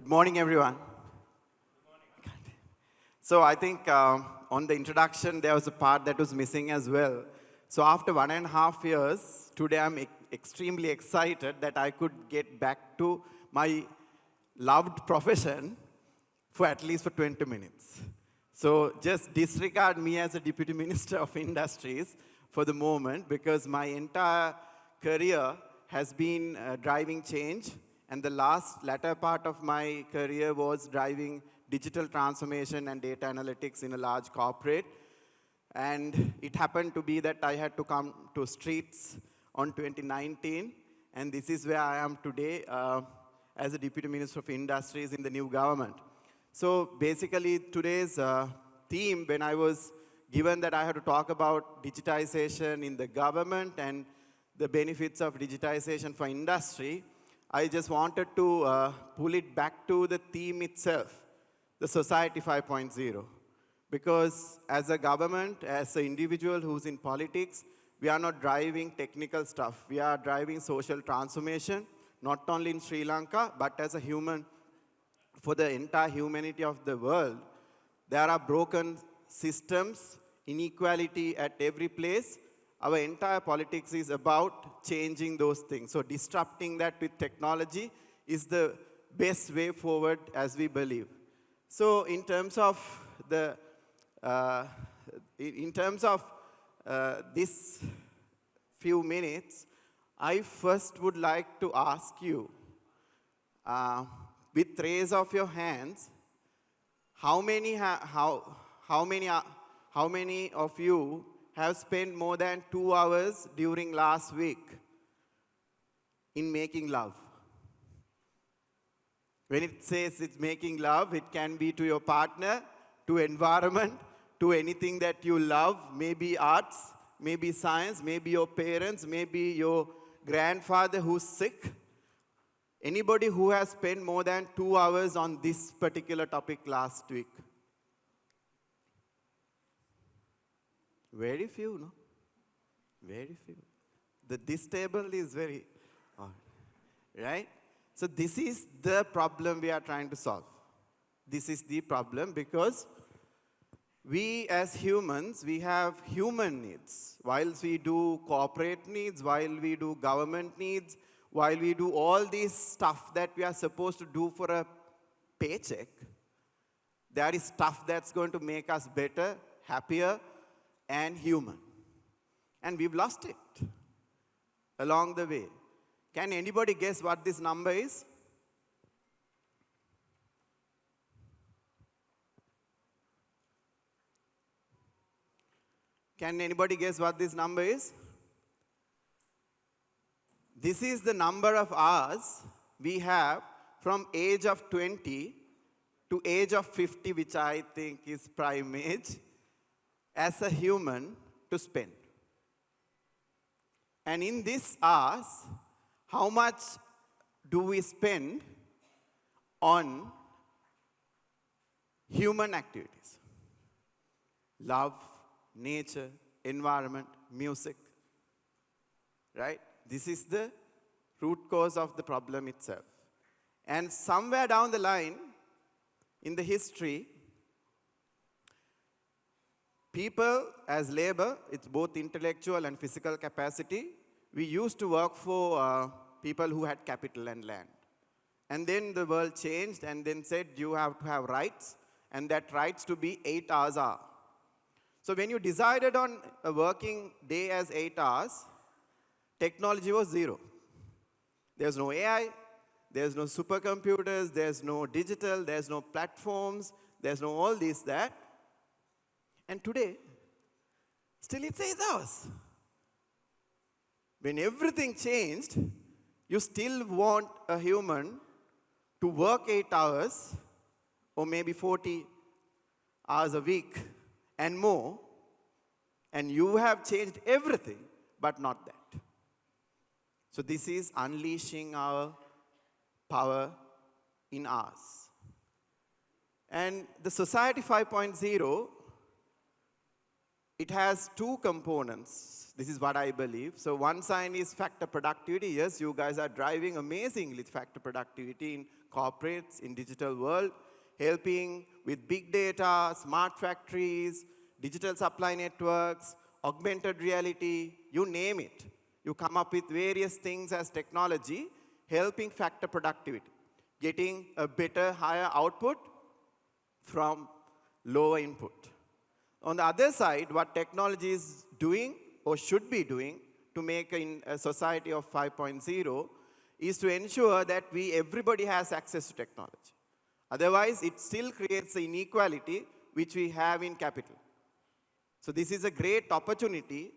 Good morning, everyone. So I think on the introduction, there was a part that was missing as well. So after 1.5 years, today I'm extremely excited that I could get back to my loved profession for at least for 20 minutes. So just disregard me as a Deputy Minister of Industries for the moment because my entire career has been driving change, and the latter part of my career was driving digital transformation and data analytics in a large corporate. And it happened to be that I had to come to streets on 2019, and this is where I am today as a Deputy Minister of Industries in the new government. So basically today's theme, when I was given that I had to talk about digitization in the government and the benefits of digitization for industry, I just wanted to pull it back to the theme itself, the Society 5.0. Because as a government, as an individual who's in politics, we are not driving technical stuff. We are driving social transformation, not only in Sri Lanka, but as a human, for the entire humanity of the world. There are broken systems, inequality at every place. Our entire politics is about changing those things. So disrupting that with technology is the best way forward as we believe. So in terms of the, this few minutes, I first would like to ask you, with raise of your hands, how many of you have spent more than 2 hours during last week in making love? When it says it's making love, it can be to your partner, to environment, to anything that you love, maybe arts, maybe science, maybe your parents, maybe your grandfather who's sick. Anybody who has spent more than 2 hours on this particular topic last week? Very few, no? Very few. This table is very, right? So this is the problem we are trying to solve. This is the problem because we as humans, we have human needs. While we do corporate needs, while we do government needs, while we do all this stuff that we are supposed to do for a paycheck, there is stuff that's going to make us better, happier, and human. And we've lost it along the way. Can anybody guess what this number is? Can anybody guess what this number is? This is the number of hours we have from age of 20 to age of 50, which I think is prime age, as a human to spend. And in these hours, how much do we spend on human activities? Love, nature, environment, music, right? This is the root cause of the problem itself. And somewhere down the line, in the history, people as labor, it's both intellectual and physical capacity. We used to work for people who had capital and land. And then the world changed and then said you have to have rights, and that rights to be 8 hours are. So when you decided on a working day as 8 hours, technology was zero. There's no AI, there's no supercomputers, there's no digital, there's no platforms, there's no all this, that. And today, still it's 8 hours. When everything changed, you still want a human to work 8 hours or maybe 40 hours a week and more, and you have changed everything, but not that. So this is unleashing our power in us. And the Society 5.0 it has two components. This is what I believe. So one side is factor productivity. Yes, you guys are driving amazingly factor productivity in corporates, in digital world, helping with big data, smart factories, digital supply networks, augmented reality, you name it. You come up with various things as technology, helping factor productivity, getting a better, higher output from lower input. On the other side, what technology is doing or should be doing to make a society of 5.0 is to ensure that everybody has access to technology. Otherwise, it still creates the inequality which we have in capital. So this is a great opportunity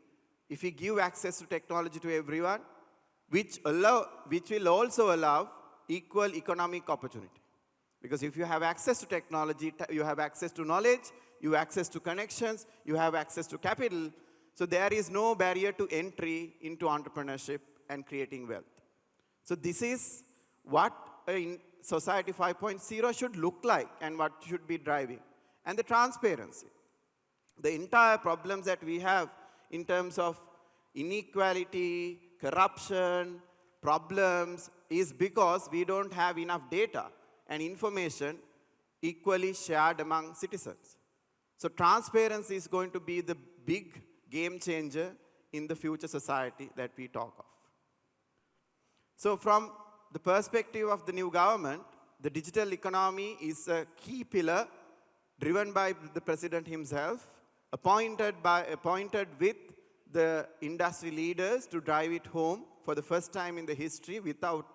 if we give access to technology to everyone, which will also allow equal economic opportunity. Because if you have access to technology, you have access to knowledge, you have access to connections, you have access to capital, so there is no barrier to entry into entrepreneurship and creating wealth. So this is what Society 5.0 should look like and what should be driving. And the transparency. The entire problems that we have in terms of inequality, corruption, problems is because we don't have enough data and information equally shared among citizens. So transparency is going to be the big game changer in the future society that we talk of. So from the perspective of the new government, the digital economy is a key pillar driven by the president himself, appointed with the industry leaders to drive it home for the first time in the history without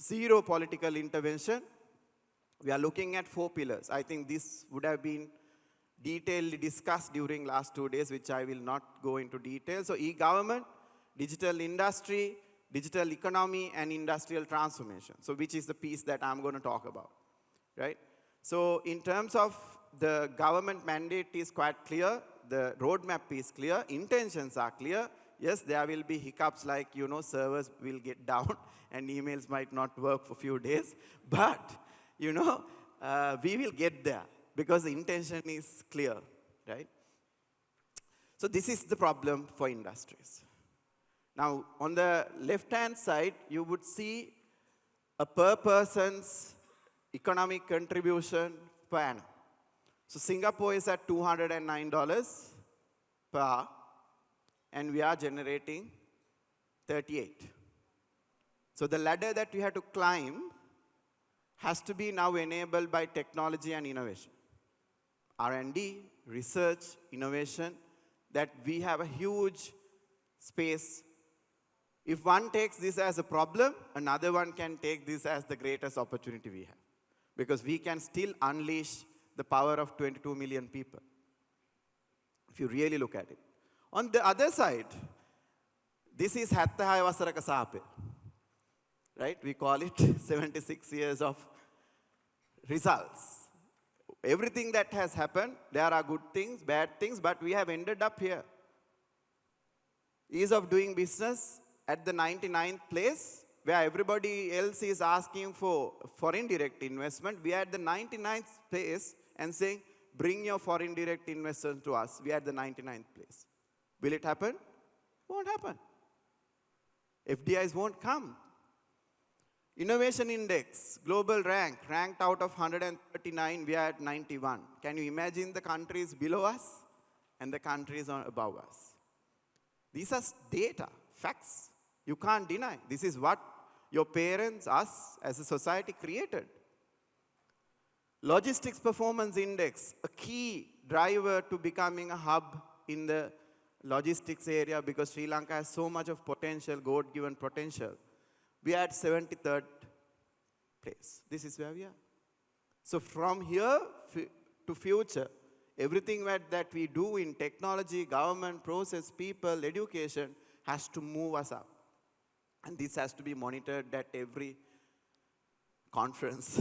zero political intervention. We are looking at 4 pillars. I think this would have been detailedly discussed during last 2 days, which I will not go into detail. So e-government, digital industry, digital economy, and industrial transformation. So which is the piece that I'm going to talk about, right? So in terms of the government mandate is quite clear. The roadmap is clear. Intentions are clear. Yes, there will be hiccups like, servers will get down and emails might not work for a few days. But, we will get there because the intention is clear, right? So this is the problem for industries. Now, on the left-hand side, you would see a per person's economic contribution per annum. So Singapore is at $209 per hour, and we are generating 38. So the ladder that we have to climb has to be now enabled by technology and innovation. R&D, research, innovation, that we have a huge space. If one takes this as a problem, another one can take this as the greatest opportunity we have. Because we can still unleash the power of 22 million people, if you really look at it. On the other side, this is 76 wasaraka saape, right? We call it 76 years of results. Everything that has happened, there are good things, bad things, but we have ended up here. Ease of doing business at the 99th place, where everybody else is asking for foreign direct investment. We are at the 99th place and saying, bring your foreign direct investors to us. We are at the 99th place. Will it happen? Won't happen. FDIs won't come. Innovation index, global ranked out of 139, we are at 91. Can you imagine the countries below us and the countries above us? These are data, facts. You can't deny. This is what your parents, us as a society created. Logistics performance index, a key driver to becoming a hub in the logistics area because Sri Lanka has so much of potential, God-given potential. We are at 73rd place. This is where we are. So from here to future, everything that we do in technology, government, process, people, education has to move us up. And this has to be monitored at every conference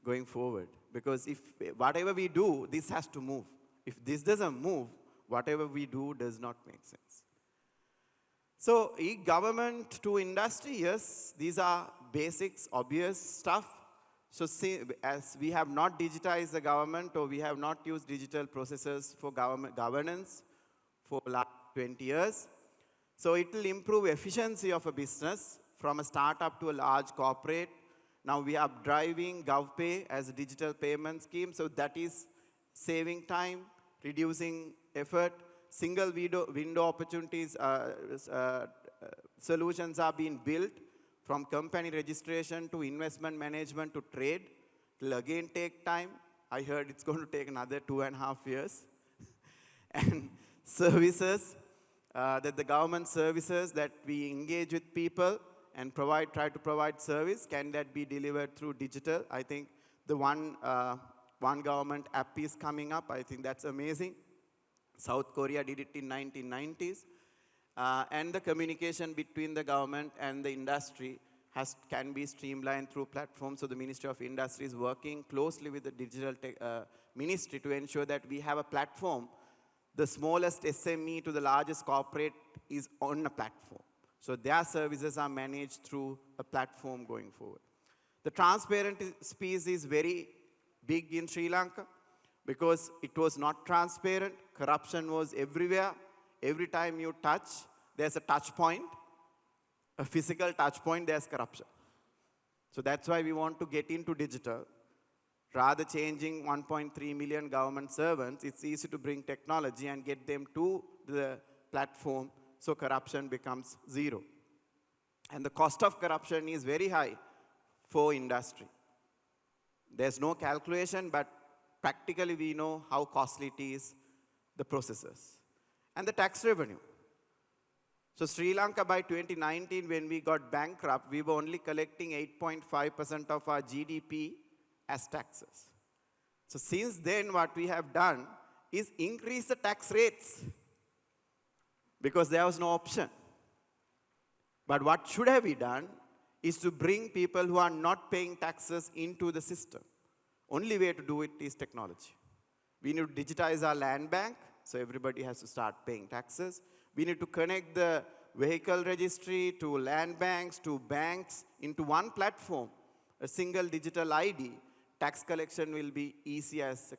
going forward. Because if whatever we do, this has to move. If this doesn't move, whatever we do does not make sense. So e-government to industry, yes, these are basics, obvious stuff. So see, as we have not digitized the government or we have not used digital processes for government governance, for last 20 years. So it will improve efficiency of a business from a startup to a large corporate. Now we are driving GovPay as a digital payment scheme, so that is saving time, reducing effort, single window opportunities, solutions are being built from company registration to investment management to trade. It will again take time. I heard it's going to take another 2.5 years. And services, that the government services that we engage with people and try to provide service, can that be delivered through digital? I think the one government app is coming up. I think that's amazing. South Korea did it in 1990s. And the communication between the government and the industry can be streamlined through platforms. So the Ministry of Industry is working closely with the digital ministry to ensure that we have a platform. The smallest SME to the largest corporate is on a platform. So their services are managed through a platform going forward. The transparency piece is very big in Sri Lanka because it was not transparent. Corruption was everywhere. Every time you touch, there's a touch point, a physical touch point, there's corruption. So that's why we want to get into digital. Rather changing 1.3 million government servants, it's easy to bring technology and get them to the platform so corruption becomes zero. And the cost of corruption is very high for industry. There's no calculation, but practically we know how costly it is, the processes. And the tax revenue. So Sri Lanka by 2019, when we got bankrupt, we were only collecting 8.5% of our GDP as taxes. So since then, what we have done is increase the tax rates because there was no option. But what should have we done is to bring people who are not paying taxes into the system. Only way to do it is technology. We need to digitize our land bank, so everybody has to start paying taxes. We need to connect the vehicle registry to land banks, to banks, into one platform, a single digital ID. Tax collection will be easy as.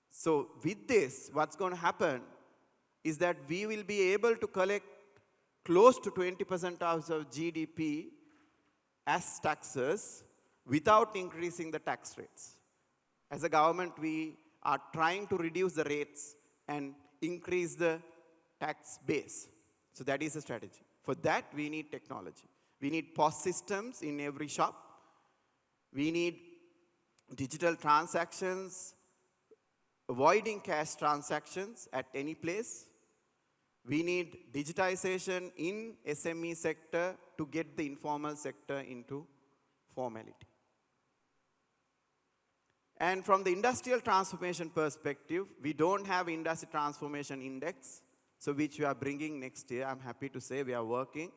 So with this, what's going to happen is that we will be able to collect close to 20% of GDP as taxes without increasing the tax rates. As a government, we are trying to reduce the rates and increase the tax base. So that is a strategy. For that, we need technology. We need POS systems in every shop. We need digital transactions, avoiding cash transactions at any place. We need digitization in SME sector to get the informal sector into formality. And from the industrial transformation perspective, we don't have industry transformation index, so which we are bringing next year. I'm happy to say we are working.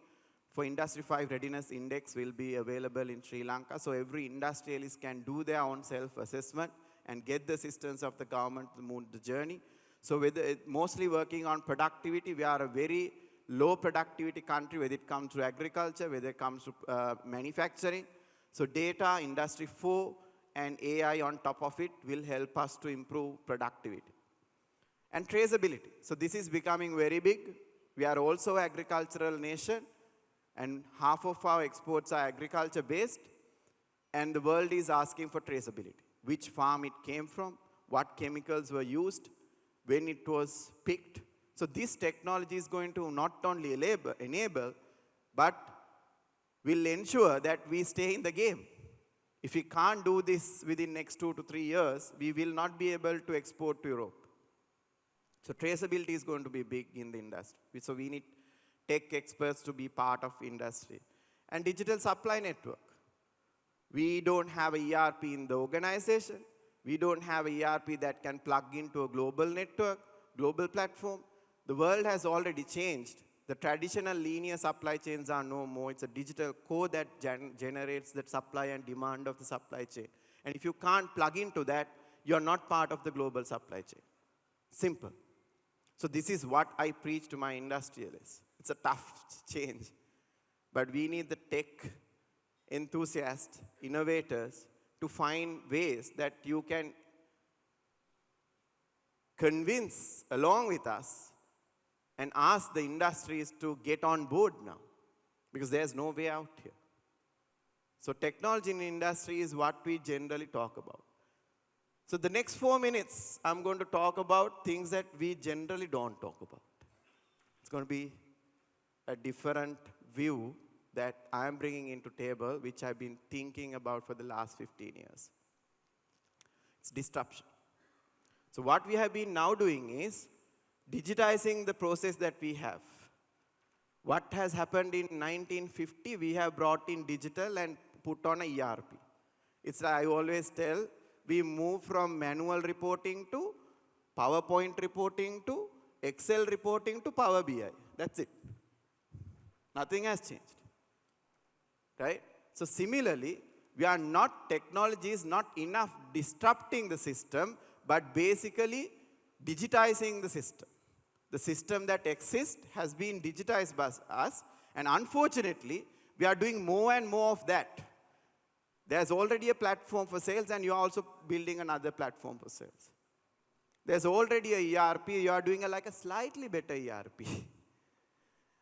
For Industry 5 Readiness Index will be available in Sri Lanka, so every industrialist can do their own self-assessment and get the assistance of the government to move the journey. So with mostly working on productivity, we are a very low productivity country whether it comes to agriculture, whether it comes to manufacturing. So data, Industry 4, and AI on top of it will help us to improve productivity. And traceability. So this is becoming very big. We are also an agricultural nation, and half of our exports are agriculture based, and the world is asking for traceability. Which farm it came from, what chemicals were used, when it was picked. So this technology is going to not only enable, but will ensure that we stay in the game. If we can't do this within next 2 to 3 years, we will not be able to export to Europe. So traceability is going to be big in the industry. So we need tech experts to be part of industry. And digital supply network. We don't have a ERP in the organization. We don't have a ERP that can plug into a global network, global platform. The world has already changed. The traditional linear supply chains are no more. It's a digital core that generates the supply and demand of the supply chain. And if you can't plug into that, you're not part of the global supply chain. Simple. So this is what I preach to my industrialists. It's a tough change. But we need the tech enthusiasts, innovators, to find ways that you can convince along with us and ask the industries to get on board now, because there's no way out here. So technology in industry is what we generally talk about. So the next 4 minutes, I'm going to talk about things that we generally don't talk about. It's going to be a different view that I'm bringing into table, which I've been thinking about for the last 15 years. It's disruption. So what we have been now doing is digitizing the process that we have. What has happened in 1950, we have brought in digital and put on a ERP. It's like I always tell, we move from manual reporting to PowerPoint reporting to Excel reporting to Power BI. That's it. Nothing has changed. Right? So similarly, technology is not enough disrupting the system, but basically digitizing the system. The system that exists has been digitized by us, and unfortunately, we are doing more and more of that. There's already a platform for sales, and you're also building another platform for sales. There's already a ERP, you are doing like a slightly better ERP.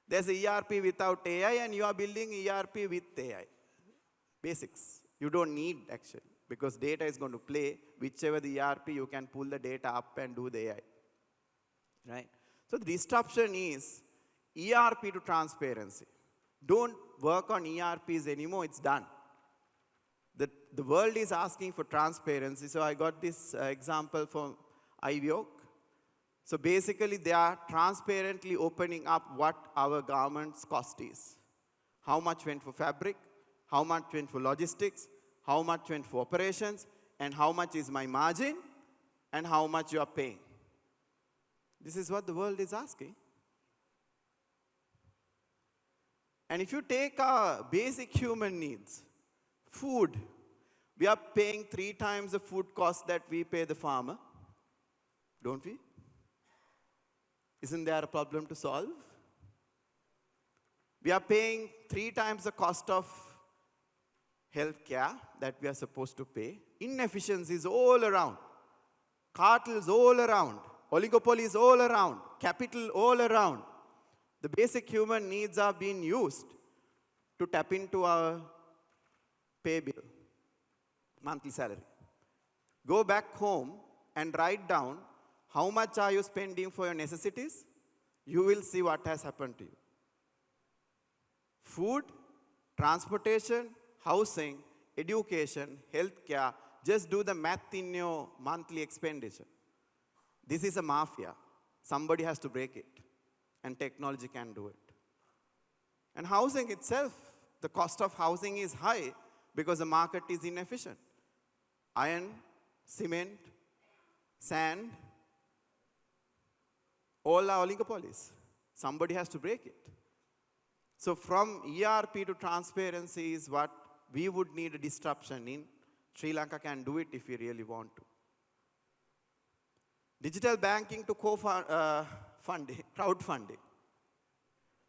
There's a ERP without AI, and you are building ERP with AI. Basics. You don't need, actually, because data is going to play. Whichever the ERP, you can pull the data up and do the AI. Right? So the disruption is ERP to transparency. Don't work on ERPs anymore, it's done. The world is asking for transparency. So I got this example from IVOC. So basically, they are transparently opening up what our garment's cost is. How much went for fabric, how much went for logistics, how much went for operations, and how much is my margin, and how much you are paying. This is what the world is asking. And if you take our basic human needs, food, we are paying 3 times the food cost that we pay the farmer, don't we? Isn't there a problem to solve? We are paying 3 times the cost of healthcare that we are supposed to pay. Inefficiencies all around. Cartels all around. Oligopolies all around. Capital all around. The basic human needs are being used to tap into our pay bill, monthly salary. Go back home and write down how much are you spending for your necessities. You will see what has happened to you. Food, transportation, housing, education, healthcare, just do the math in your monthly expenditure. This is a mafia. Somebody has to break it, and technology can do it. And housing itself, the cost of housing is high because the market is inefficient. Iron, cement, sand, all are oligopolies. Somebody has to break it. So from ERP to transparency is what we would need a disruption in. Sri Lanka can do it if we really want to. Digital banking to crowdfunding.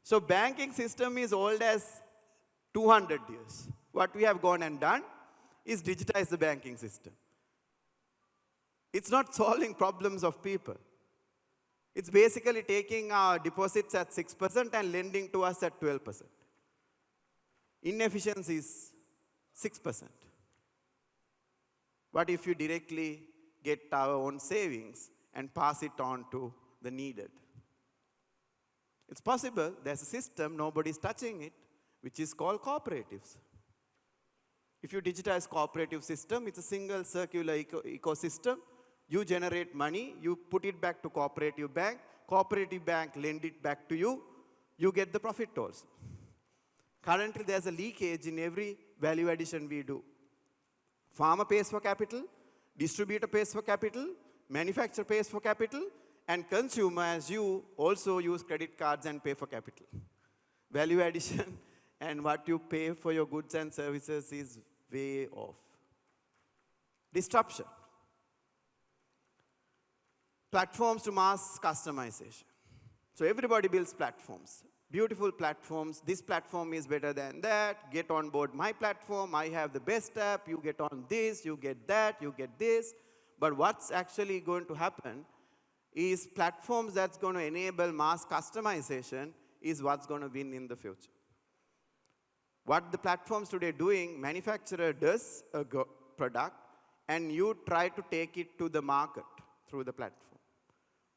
So banking system is old as 200 years. What we have gone and done is digitize the banking system. It's not solving problems of people. It's basically taking our deposits at 6% and lending to us at 12%. Inefficiency is 6%. What if you directly get our own savings and pass it on to the needed? It's possible. There's a system, nobody's touching it, which is called cooperatives. If you digitize cooperative system, it's a single circular ecosystem. You generate money, you put it back to cooperative bank lend it back to you, you get the profit also. Currently, there's a leakage in every value addition we do. Farmer pays for capital, distributor pays for capital, manufacturer pays for capital, and consumer, as you, also use credit cards and pay for capital. Value addition and what you pay for your goods and services is way off. Disruption. Platforms to mass customization. So everybody builds platforms. Beautiful platforms. This platform is better than that. Get on board my platform. I have the best app. You get on this, you get that, you get this. But what's actually going to happen is platforms that's going to enable mass customization is what's going to win in the future. What the platforms today doing, manufacturer does a product and you try to take it to the market through the platform.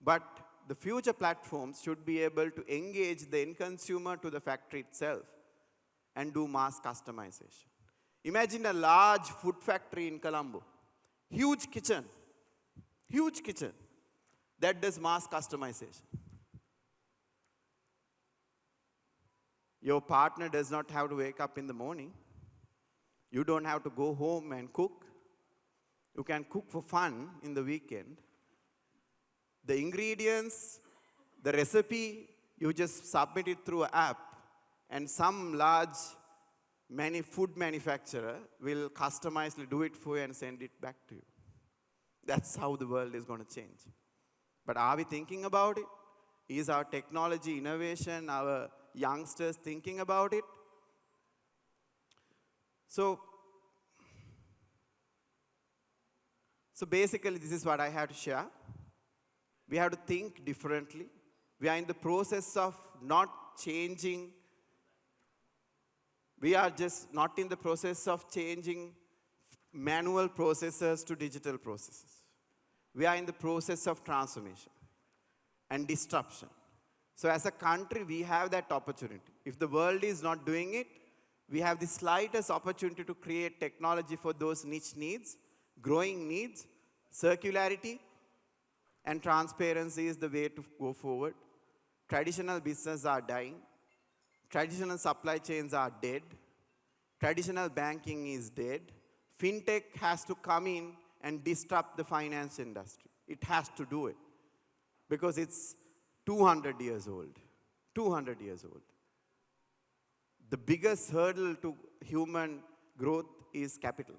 But the future platforms should be able to engage the end consumer to the factory itself and do mass customization. Imagine a large food factory in Colombo. Huge kitchen that does mass customization. Your partner does not have to wake up in the morning. You don't have to go home and cook. You can cook for fun in the weekend. The ingredients, the recipe, you just submit it through an app, and some large food manufacturer will customizedly do it for you and send it back to you. That's how the world is going to change. But are we thinking about it? Is our technology innovation, our youngsters thinking about it? So basically, this is what I have to share. We have to think differently. We are in the process of not changing. We are just not in the process of changing manual processes to digital processes. We are in the process of transformation and disruption. So as a country, we have that opportunity. If the world is not doing it, we have the slightest opportunity to create technology for those niche needs, growing needs. Circularity and transparency is the way to go forward. Traditional businesses are dying. Traditional supply chains are dead. Traditional banking is dead. Fintech has to come in and disrupt the finance industry. It has to do it because it's 200 years old. 200 years old. The biggest hurdle to human growth is capital.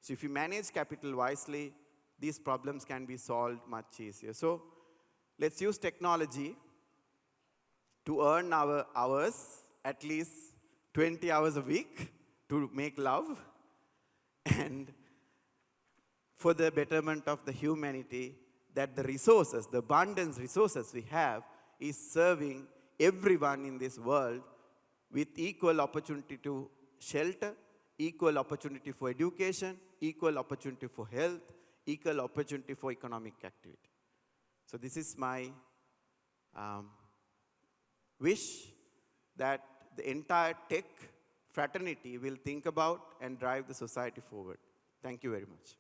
So if you manage capital wisely, these problems can be solved much easier. So let's use technology to earn our hours, at least 20 hours a week, to make love, and for the betterment of the humanity, that the resources, the abundant resources we have, is serving everyone in this world with equal opportunity to shelter, equal opportunity for education, equal opportunity for health, equal opportunity for economic activity. So this is my wish that the entire tech fraternity will think about and drive the society forward. Thank you very much.